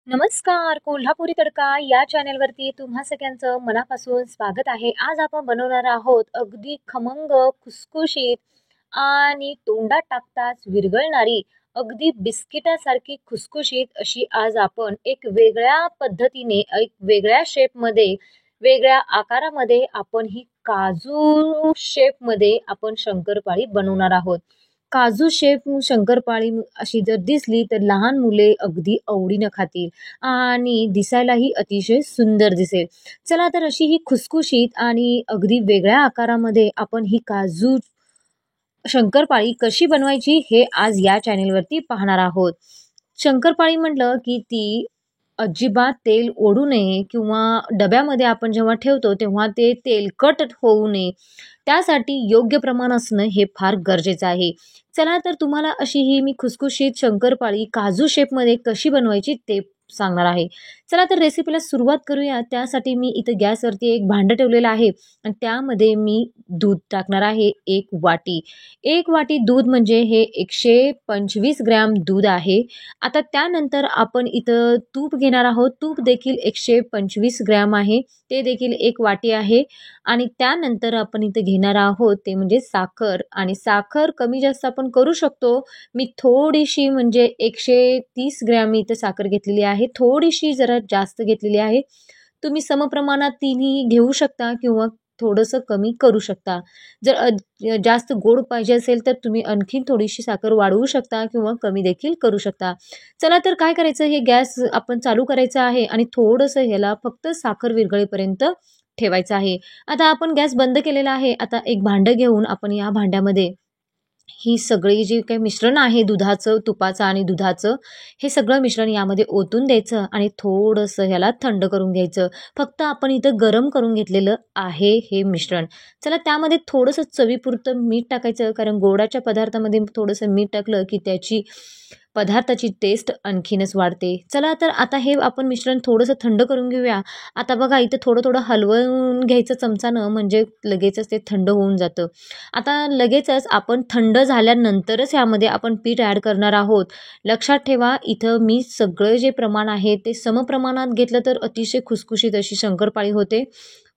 नमस्कार. कोल्हापुरी तडका या चॅनेलवरती तुम्हा सगळ्यांचं मनापासून स्वागत आहे. आज आपण बनवणार आहोत अगदी खमंग, खुसखुशीत आणि तोंडात टाकताच विरघळणारी, अगदी बिस्किटासारखी खुसखुशीत अशी आज आपण एक वेगळ्या पद्धतीने, एक वेगळ्या शेपमध्ये, वेगळ्या आकारामध्ये आपण ही काजू शेपमध्ये आपण शंकरपाळी बनवणार आहोत. काजू शेप शंकरपाळी अशी जर दिसली तर लहान मुले अगदी आवडीनं खातील आणि दिसायलाही अतिशय सुंदर दिसेल. चला तर अशी ही खुसखुशीत आणि अगदी वेगळ्या आकारामध्ये आपण ही काजू शंकरपाळी कशी बनवायची हे आज या चॅनेलवरती पाहणार आहोत. शंकरपाळी म्हटलं की ती अजिबात तेल ओढू नये किंवा डब्यामध्ये आपण जेव्हा ठेवतो तेव्हा ते तेलकट होऊ नये, त्यासाठी योग्य प्रमाण असणं हे फार गरजेचं आहे. चला तर तुम्हाला अशी ही मी खुसखुशीत शंकरपाळी काजू शेपमध्ये कशी बनवायची ते सांगणार आहे. चला तर रेसिपीला सुरुवात करूया. त्यासाठी मी इथं गॅसवरती एक भांडं ठेवलेलं आहे आणि त्यामध्ये मी दूध टाकणार आहे 1 वाटी. 1 वाटी दूध म्हणजे हे 125 ग्रॅम दूध आहे. आता त्यानंतर आपण इथं तूप घेणार आहोत. तूप देखील 125 ग्रॅम आहे. ते देखील 1 वाटी आहे. आणि त्यानंतर आपण इथं घेणार आहोत ते म्हणजे साखर, आणि साखर कमी जास्त आपण करू शकतो. मी थोडीशी म्हणजे 130 ग्रॅम इथं साखर घेतलेली आहे. थोडीशी जरा जास्त घेतलेली आहे. तुम्ही समप्रमाणात तिन्ही घेऊ शकता किंवा थोडंसं कमी करू शकता. जर जास्त गोड पाहिजे असेल तर तुम्ही आणखीन थोडीशी साखर वाढवू शकता किंवा कमी देखील करू शकता. चला तर काय करायचं, हे गॅस आपण चालू करायचं आहे आणि थोडंसं ह्याला फक्त साखर विरघळेपर्यंत ठेवायचं आहे. आता आपण गॅस बंद केलेला आहे. आता एक भांडं घेऊन आपण या भांड्यामध्ये ही सगळी जी काही मिश्रण आहे दुधाचं, तुपाचं आणि दुधाचं, हे सगळं मिश्रण यामध्ये ओतून द्यायचं आणि थोडंसं ह्याला थंड करून घ्यायचं. फक्त आपण इथं गरम करून घेतलेलं आहे हे मिश्रण. चला त्यामध्ये थोडंसं चवीपुरतं मीठ टाकायचं, कारण गोडाच्या पदार्थामध्ये थोडंसं मीठ टाकलं की त्याची पदार्थाची टेस्ट आणखीनच वाढते. चला तर आता हे आपण मिश्रण थोडंसं थंड करून घेऊया. आता बघा इथं थोडं थोडं हलवून घ्यायचं चमचानं, म्हणजे लगेचच ते थंड होऊन जातं. आता लगेचच आपण थंड झाल्यानंतरच यामध्ये आपण पीठ ॲड करणार आहोत. लक्षात ठेवा, इथं मी सगळं जे प्रमाण आहे ते समप्रमाणात घेतलं तर अतिशय खुसखुशीत अशी शंकरपाळी होते.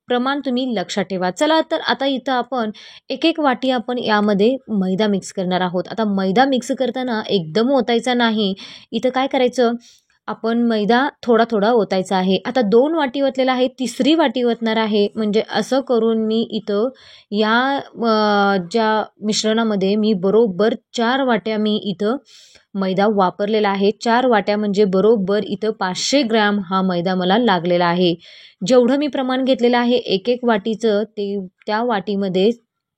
प्रमाण तुम्ही लक्षात ठेवा. चला तर आता इथं आपण एक एक वाटी आपण यामध्ये मैदा मिक्स करणार आहोत. आता मैदा मिक्स करताना एकदम ओतायचा नाही. इथं काय करायचं, आपण मैदा थोडा थोडा ओतायचा आहे. आता 2 वाटी ओतलेला आहे, तिसरी वाटी ओतणार आहे. म्हणजे असं करून मी इथं या ज्या मिश्रणामध्ये मी बरोबर 4 वाट्या मी इथं मैदा वापरलेला आहे. 4 वाट्या म्हणजे बरोबर इथं 500 ग्रॅम हा मैदा मला लागलेला आहे. जेवढं मी प्रमाण घेतलेलं आहे एक एक वाटीचं, ते त्या वाटीमध्ये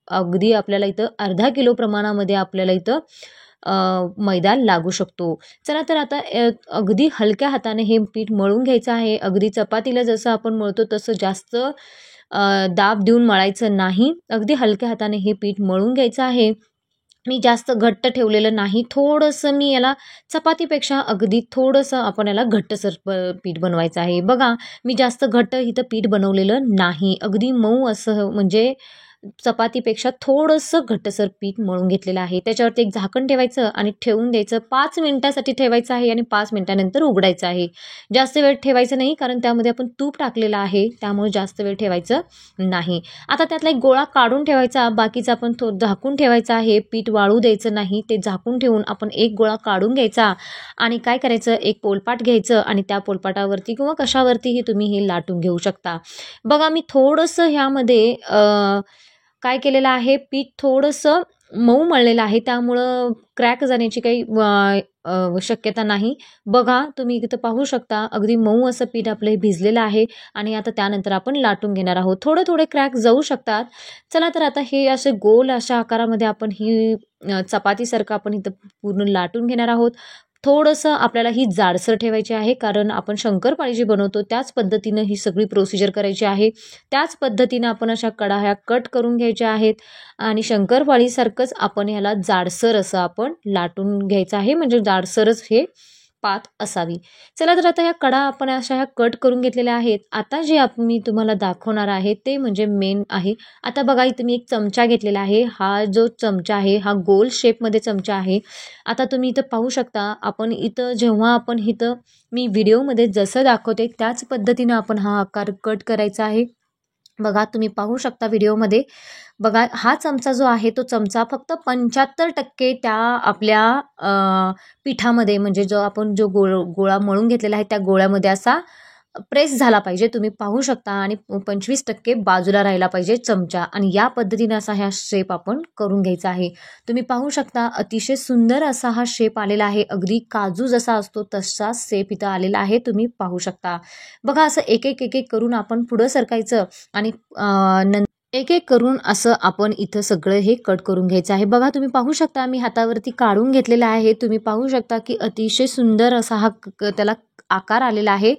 अगदी आपल्याला इथं अर्धा किलो प्रमाणामध्ये आपल्याला इथं मैदा लागू शकतो. चला तर आता अगदी हलक्या हाताने हे पीठ मळून घ्यायचं आहे. अगदी चपातीला जसं आपण मळतो तसं जास्त दाब देऊन मळायचं नाही. अगदी हलक्या हाताने हे पीठ मळून घ्यायचं आहे. मी जास्त घट्ट ठेवलेलं नाही. थोडंसं मी याला चपातीपेक्षा अगदी थोडंसं आपण याला घट्टसर पीठ बनवायचं आहे. बघा, मी जास्त घट्ट इथं पीठ बनवलेलं नाही. अगदी मऊ असं, म्हणजे चपातीपेक्षा थोडंसं घट्टसर पीठ मळून घेतलेलं आहे. त्याच्यावरती एक झाकण ठेवायचं आणि ठेवून द्यायचं. 5 मिनिटासाठी ठेवायचं आहे आणि 5 मिनिटानंतर उघडायचं आहे. जास्त वेळ ठेवायचं नाही, कारण त्यामध्ये आपण तूप टाकलेलं आहे, त्यामुळे जास्त वेळ ठेवायचं नाही. आता त्यातला एक गोळा काढून ठेवायचा, बाकीचा आपण तो झाकून ठेवायचा आहे. पीठ वाळू द्यायचं नाही. ते झाकून ठेवून आपण एक गोळा काढून घ्यायचा आणि काय करायचं, एक पोलपाट घ्यायचं आणि त्या पोलपाटावरती किंवा कशावरतीही तुम्ही हे लाटून घेऊ शकता. बघा, मी थोडंसं ह्यामध्ये काय केलेलं आहे, पीठ थोडंसं मऊ मळलेलं आहे, त्यामुळं क्रॅक जाण्याची काही शक्यता नाही. बघा, तुम्ही इथं पाहू शकता अगदी मऊ असं पीठ आपलं हे भिजलेलं आहे आणि आता त्यानंतर आपण लाटून घेणार आहोत. थोडे थोडे क्रॅक जाऊ शकतात. चला तर आता हे असे गोल अशा आकारामध्ये आपण ही चपातीसारखं आपण इथं पूर्ण लाटून घेणार आहोत. थोडंसं आपल्याला ही जाडसर ठेवायची आहे, कारण आपण शंकरपाळी जी बनवतो त्याच पद्धतीनं ही सगळी प्रोसिजर करायची आहे. त्याच पद्धतीनं आपण अशा कढया कट करून घ्यायच्या आहेत आणि शंकरपाळीसारखंच आपण ह्याला जाडसर असं आपण लाटून घ्यायचं आहे, म्हणजे जाडसरच हे पात असावी. चला तर आता ह्या कडा आपण अशा ह्या कट करून घेतलेल्या आहेत. आता जे मी तुम्हाला दाखवणार आहे ते म्हणजे मेन आहे. आता बघा इथं मी एक चमचा घेतलेला आहे. हा जो चमचा आहे हा गोल शेपमध्ये चमचा आहे. आता तुम्ही इथं पाहू शकता, आपण इथं जेव्हा आपण इथं मी व्हिडिओमध्ये जसं दाखवते त्याच पद्धतीनं आपण हा आकार कट करायचा आहे. बघा तुम्ही पाहू शकता व्हिडिओमध्ये. बघा हा चमचा जो आहे तो चमचा फक्त 75% त्या आपल्या पिठामध्ये म्हणजे जो गोळा मळून घेतलेला आहे त्या गोळ्यामध्ये असा प्रेस झाला पाहिजे. तुम्ही पाहू शकता आणि 25% बाजूला राहिला पाहिजे चमचा, आणि या पद्धतीने असा हा शेप आपण करून घ्यायचा आहे. तुम्ही पाहू शकता अतिशय सुंदर असा हा शेप आलेला आहे. अगदी काजू जसा असतो तसा शेप इथं आलेला आहे. तुम्ही पाहू शकता. बघा असं एक एक एक एक करून आपण पुढं सरकायचं आणि एक एक करून असं आपण इथं सगळं हे कट करून घ्यायचं आहे. बघा तुम्ही पाहू शकता मी हातावरती काढून घेतलेला आहे. तुम्ही पाहू शकता की अतिशय सुंदर असा हा त्याला आकार आलेला आहे.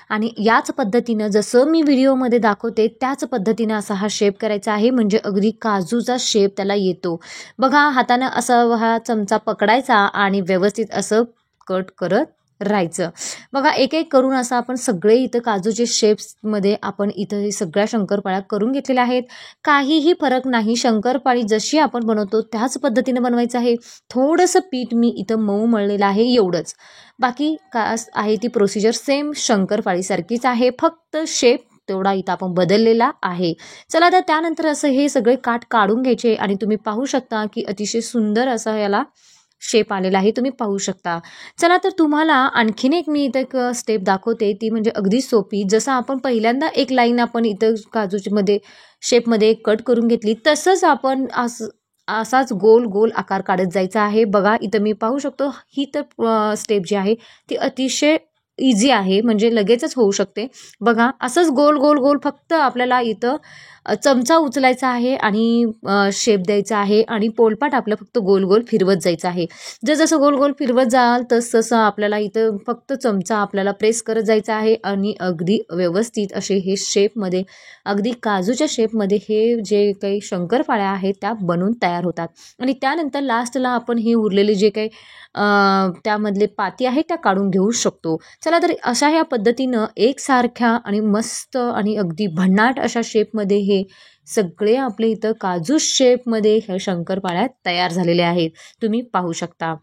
आणि याच पद्धतीनं जसं मी व्हिडिओमध्ये दाखवते त्याच पद्धतीनं असा हा शेप करायचा आहे, म्हणजे अगदी काजूचा शेप त्याला येतो. बघा हातानं असं हा चमचा पकडायचा आणि व्यवस्थित असं कट करत राहायचं. बघा एक एक करून असं आपण सगळे इथं काजूचे शेप्समध्ये आपण इथं सगळ्या शंकरपाळ्या करून घेतलेल्या आहेत. काहीही फरक नाही, शंकरपाळी जशी आपण बनवतो त्याच पद्धतीनं बनवायचं आहे. थोडंसं पीठ मी इथं मऊ मळलेलं आहे एवढंच. बाकी का आहे ती प्रोसिजर सेम शंकरपाळीसारखीच आहे, फक्त शेप तेवढा इथं आपण बदललेला आहे. चला तर त्यानंतर असं हे सगळे काठ काढून घ्यायचे आणि तुम्ही पाहू शकता की अतिशय सुंदर असा याला शेप आलेला आहे. तुम्ही पाहू शकता. चला तर तुम्हाला आणखीन एक मी इथं एक स्टेप दाखवते, ती म्हणजे अगदी सोपी. जसं आपण पहिल्यांदा एक लाईन आपण इथं काजूमध्ये शेपमध्ये कट करून घेतली, तसंच आपण असाच गोल गोल आकार काढत जायचा आहे. बघा इथं मी पाहू शकतो ही तर स्टेप जी आहे ती अतिशय इझी आहे, म्हणजे लगेचच होऊ शकते. बघा असंच गोल गोल गोल फक्त आपल्याला इथं चमचा उचलायचा आहे आणि शेप द्यायचा आहे आणि पोलपाट आपलं फक्त गोल गोल फिरवत जायचं आहे. जसं गोल गोल फिरवत जाल तसं आपल्याला इथं फक्त चमचा आपल्याला प्रेस करत जायचा आहे आणि अगदी व्यवस्थित असे हे शेपमध्ये, अगदी काजूच्या शेपमध्ये हे जे काही शंकरपाळ्या आहेत त्या बनून तयार होतात. आणि त्यानंतर लास्टला आपण हे उरलेले जे काही त्यामधले पाती आहेत त्या काढून घेऊ शकतो. चला तर अशा ह्या पद्धतीनं एकसारख्या आणि मस्त आणि अगदी भन्नाट अशा शेपमध्ये हे सगळे आपले इथं काजू शेपमध्ये ह्या शंकरपाळ्या तयार झालेल्या आहेत. तुम्ही पाहू शकता.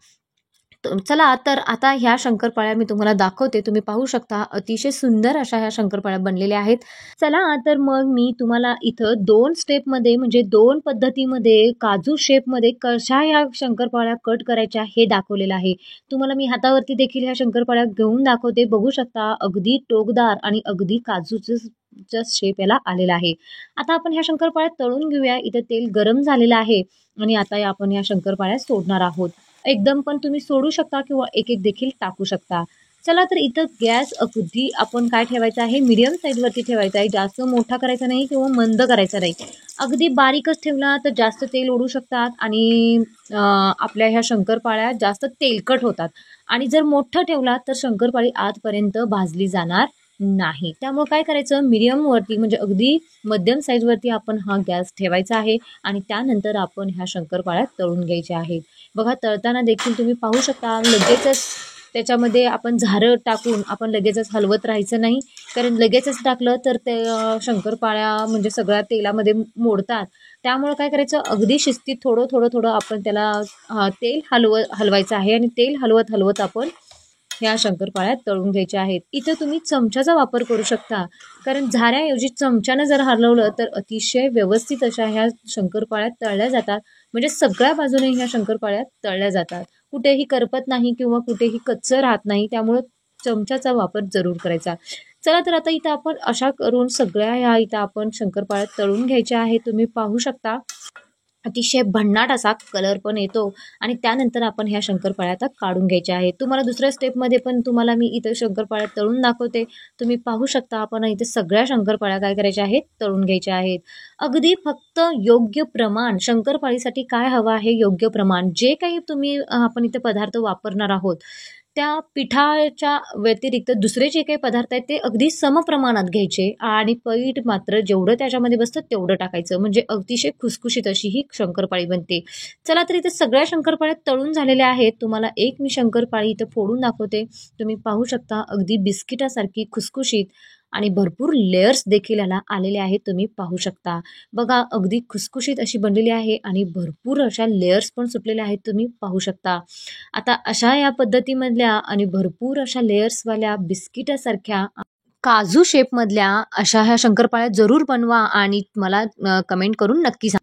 चला तर आता ह्या शंकरपाळ्या मी तुम्हाला दाखवते. तुम्ही पाहू शकता अतिशय सुंदर अशा ह्या शंकरपाळ्या बनलेल्या आहेत. चला तर मग मी तुम्हाला इथं 2 स्टेपमध्ये म्हणजे 2 पद्धतीमध्ये काजू शेपमध्ये कशा ह्या शंकरपाळ्या कट करायच्या हे दाखवलेलं आहे. तुम्हाला मी हातावरती देखील ह्या शंकरपाळ्या घेऊन दाखवते. बघू शकता अगदी टोकदार आणि अगदी काजूचं शेप याला आलेला आहे. आता आपण ह्या शंकरपाळ्या तळून घेऊया. इथं तेल गरम झालेलं आहे आणि आता आपण ह्या शंकरपाळ्या सोडणार आहोत. एकदम पण तुम्ही सोडू शकता किंवा एक एक देखील टाकू शकता. चला तर इथं गॅस अगदी आपण काय ठेवायचं आहे, मीडियम साईजवरती ठेवायचा आहे. जास्त मोठा करायचा नाही किंवा मंद करायचा नाही. अगदी बारीकच ठेवला तर जास्त तेल ओढू शकतात आणि आपल्या ह्या शंकरपाळ्या जास्त तेलकट होतात. आणि जर मोठं ठेवला तर शंकरपाळी आतपर्यंत भाजली जाणार नाही. त्यामुळे काय करायचं, मीडियमवरती म्हणजे अगदी मध्यम साईजवरती आपण हा गॅस ठेवायचा आहे आणि त्यानंतर आपण ह्या शंकरपाळ्या तळून घ्यायच्या आहेत. बघा तळताना देखील तुम्ही पाहू शकता लगेचच त्याच्यामध्ये आपण झारं टाकून आपण लगेचच हलवत राहायचं नाही, कारण लगेचच टाकलं तर ते शंकरपाळ्या म्हणजे सगळ्या तेलामध्ये मोडतात. त्यामुळे काय करायचं, अगदी शिस्तीत थोडं थोडं थोडं आपण त्याला तेल हलवायचं आहे आणि तेल हलवत हलवत आपण ह्या शंकरपाळ्या तळून घ्यायच्या आहेत. इथं तुम्ही चमच्याचा वापर करू शकता, कारण झाऱ्याऐवजी चमच्यानं जर हलवलं तर अतिशय व्यवस्थित अशा ह्या शंकरपाळ्या तळल्या जातात. म्हणजे सगळ्या बाजूने ह्या शंकरपाळ्या तळल्या जातात. कुठेही करपत नाही किंवा कुठेही कच्चं राहत नाही. त्यामुळं चमच्याचा वापर जरूर करायचा. चला तर आता इथं आपण अशा करून सगळ्या ह्या इथं आपण शंकरपाळ्या तळून घ्यायच्या आहे. तुम्ही पाहू शकता अतिशय भन्नाट असा कलर पण येतो आणि त्यानंतर आपण ह्या शंकरपाळ्या आता काढून घ्यायच्या आहेत. तुम्हाला दुसऱ्या स्टेपमध्ये पण तुम्हाला मी इथं शंकरपाळ्या तळून दाखवते. तुम्ही पाहू शकता आपण इथे सगळ्या शंकरपाळ्या काय करायच्या आहेत, तळून घ्यायच्या आहेत. अगदी फक्त योग्य प्रमाण, शंकरपाळीसाठी काय हवं आहे योग्य प्रमाण, जे काही तुम्ही आपण इथे पदार्थ वापरणार आहोत त्या पिठाच्या व्यतिरिक्त दुसरे जे काही पदार्थ आहेत ते अगदी समप्रमाणात घ्यायचे आणि पीठ मात्र जेवढं त्याच्यामध्ये बसतं तेवढं टाकायचं, म्हणजे अतिशय खुसखुशीत अशी ही शंकरपाळी बनते. चला तर इथे सगळ्या शंकरपाळ्या तळून झालेल्या आहेत. तुम्हाला एक मी शंकरपाळी इथं फोडून दाखवते. तुम्ही पाहू शकता अगदी बिस्किटासारखी खुसखुशीत आणि भरपूर लेयर्स देखील याला आलेले आहेत. तुम्ही पाहू शकता. बघा अगदी खुसखुशीत अशी बनलेली आहे आणि भरपूर अशा लेयर्स पण सुटलेल्या आहेत. तुम्ही पाहू शकता. आता अशा या पद्धतीमधल्या आणि भरपूर अशा लेयर्सवाल्या बिस्किटासारख्या काजू शेपमधल्या अशा ह्या शंकरपाळ्या जरूर बनवा आणि मला कमेंट करून नक्की सांगा.